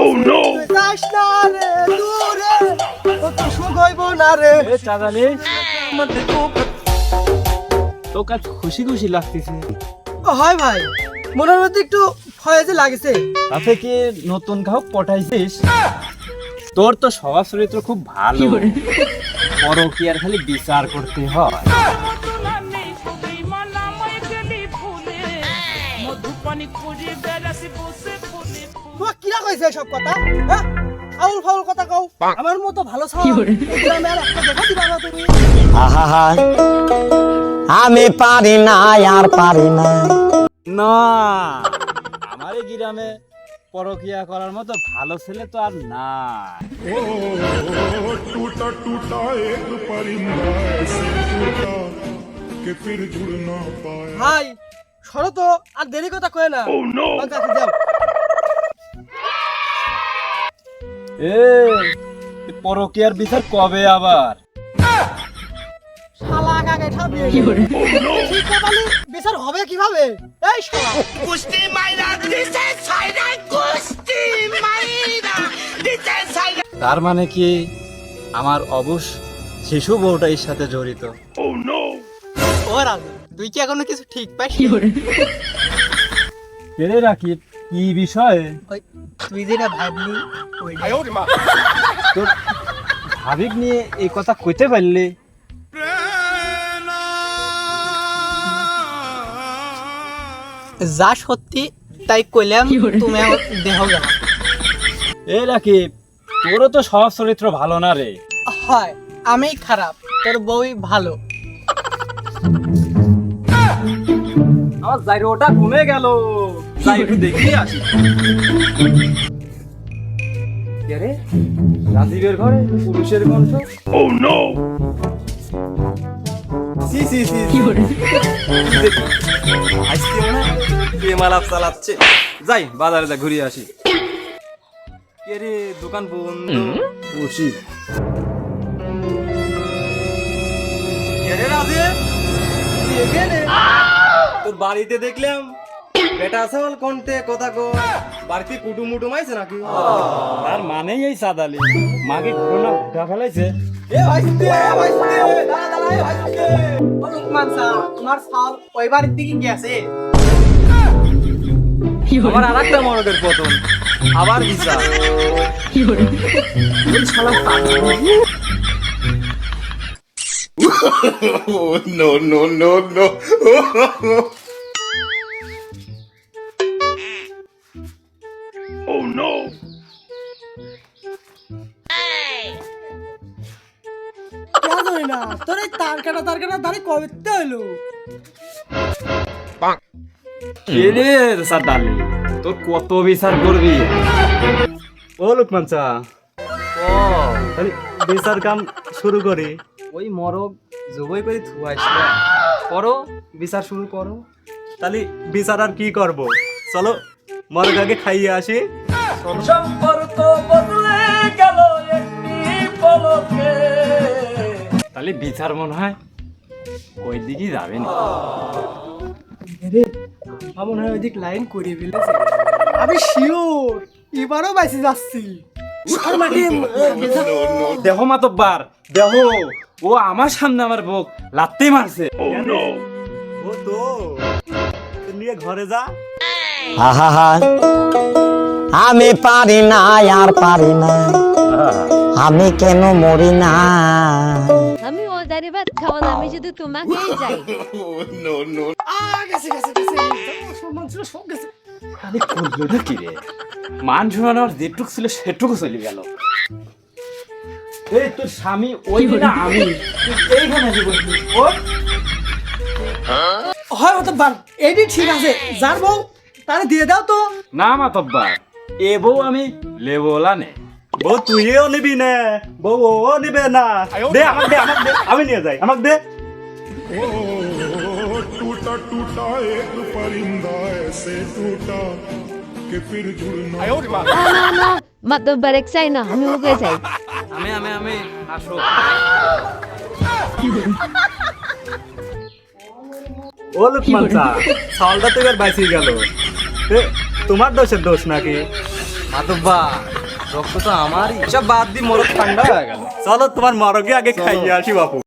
Oh no! যাস না রে দূরে ও তো সুগইব না রে এ চাঁদালি তো কাজ খুশি খুশি লাগতেছে। হয় ভাই মনের মধ্যে একটু ফয়েজে লাগেছে। তাতে কি নতুন কাউ পটাইছিস? তোর তো স্বভাব চরিত্র খুব ভালো, পরকীয়ার খালি বিচার করতে হয়। তোমার কিরা কইছে সব কথা? হ্যাঁ আউল ফাউল কথা কও। আমার মতো ভালো ছাও এই গ্রামে আর একটা দেখা দিবা না তুমি। আহা আমি পারি না আর পারি না। না, আমার এই গ্রামে পরকীয়া করার মতো ভালো ছেলে তো আর না। टूटा टूटा एक परिंदा ऐसे टूटा कि फिर जुड़ ना पाया। ভাই সরো তো আর দেরি কথা কয় না। Oh no! কাছে যাও। এ পরকীয়ার বিচার কবে আবার? শালা কাকে ঠাবিয়ে ঠিক কথালি বিচার হবে কিভাবে? এই শালা তার মানে কি আমার অবশ শিশু বউটা এর সাথে জড়িত? Oh no! ও রাজু তুই কি এখনো কিছু ঠিক পাইস? কেড়ে রাখি কি বিষয়ে? ওই তুই যেটা ভাবলি ওইটাই। তোর ভাবিক নিয়ে এই কথা কইতে পারলে? যা সত্যি তাই কইলাম তুমি আমার দেহ গেল। এ রাখি তোরও তো স্বভাব চরিত্র ভালো না রে। হয় আমি খারাপ তোর বউই ভালো। আমার জাইরোটা ঘুমে গেল, যাই একটু দেখি আসি। কে রে? রাজীবের ঘরে পুরুষের কণ্ঠ। Oh no! সি সি সি আজকে মনে হয় প্রেম আলাপ চালাচ্ছে। যাই বাজারে যা ঘুরিয়ে আসি। কে রে দোকান বন্ধ? বসি। কে রে রাজীব? তুই এখানে? তোর বাড়িতে দেখলাম বেটা সওয়াল কোনতে কথা কো বাড়িতে কুটুম মুটুম আইছে নাকি? তার মানেই এই সাদালি মাকে ঘটনা ঘটা ফেলাইছে। এ ভাইস্তে দাঁড়া দাঁড়া এ ভাইস্তে। ও লুকমান স্যার তোমার সাল ওই বাড়ির দিকে গেছে। আমার আরেকটা মরদের পতন আবার visa. Oh no no no no! Oh no! জানোই না তোর এই তার কাটা দাঁড়ি কবিতে হইলো। কেলে সাদালি তোর কত বিচার করবি? ও লোকমান চা ও তাহলে বিচার কাম শুরু করি। ওই মরক জবই করে থুয়াইছিল, করো বিচার শুরু করো। তাহলে বিচার আর কি করব? চলো মরক আগে খাইয়ে আসি। সম্পর্ক বদলে গেল একটি পলকে। তাহলে বিচার মনে হয় ওই দিকেই যাবে না। আমার মনে হয় ওইদিক লাইন করিয়ে ফেলেছে। আমি শিওর এবারও বাইসে যাচ্ছি। দেহ মাতব্বার দেহ, ও আমার সামনে আমার বুক লাত্তি মারছে। Oh no! ও তো নিয়ে ঘরে যা। আহা আমি পারি না আর পারি না। আমি কেন মরি না? আমি ও দাঁড়িয়ে ভাত খাওয়া না, আমি শুধু তোমাকেই যাই। Oh no no! গেছে সম্মান ছিল সব গেছে। আরে করলোটা কি রে? মান ঝুরানোর যেটুক ছিল সেটুকু চলে গেল। এই তোর স্বামী ওই না আমি, তুই এইখানে যে বলবি ও হয় হতে পার এডি ঠিক আছে যার বউ তারে দিয়ে দাও তো। না মাতব্বার এ বউ আমি লেবলা নে। বউ তুইও নিবি না, বউ ও নিবে না। দে আমাকে দে, আমাকে দে, আমি নিয়ে যাই, আমাকে দে। Oh, टूटा टूटा एक परिंदा ऐसे टूटा कि फिर जुड़ ना না মাতব্বার এক চাই না, আমি ওকে চাই। আমি আসো। ও লোকমান চা সালটা তো এবার বাইসে গেল। তোমার দোষের দোষ নাকি? মাতব্বা রক্ত তো আমারই, সব বাদ দি মরক ঠান্ডা হয়ে গেল। চলো তোমার মরগে আগে খাইয়ে আসি বাপু।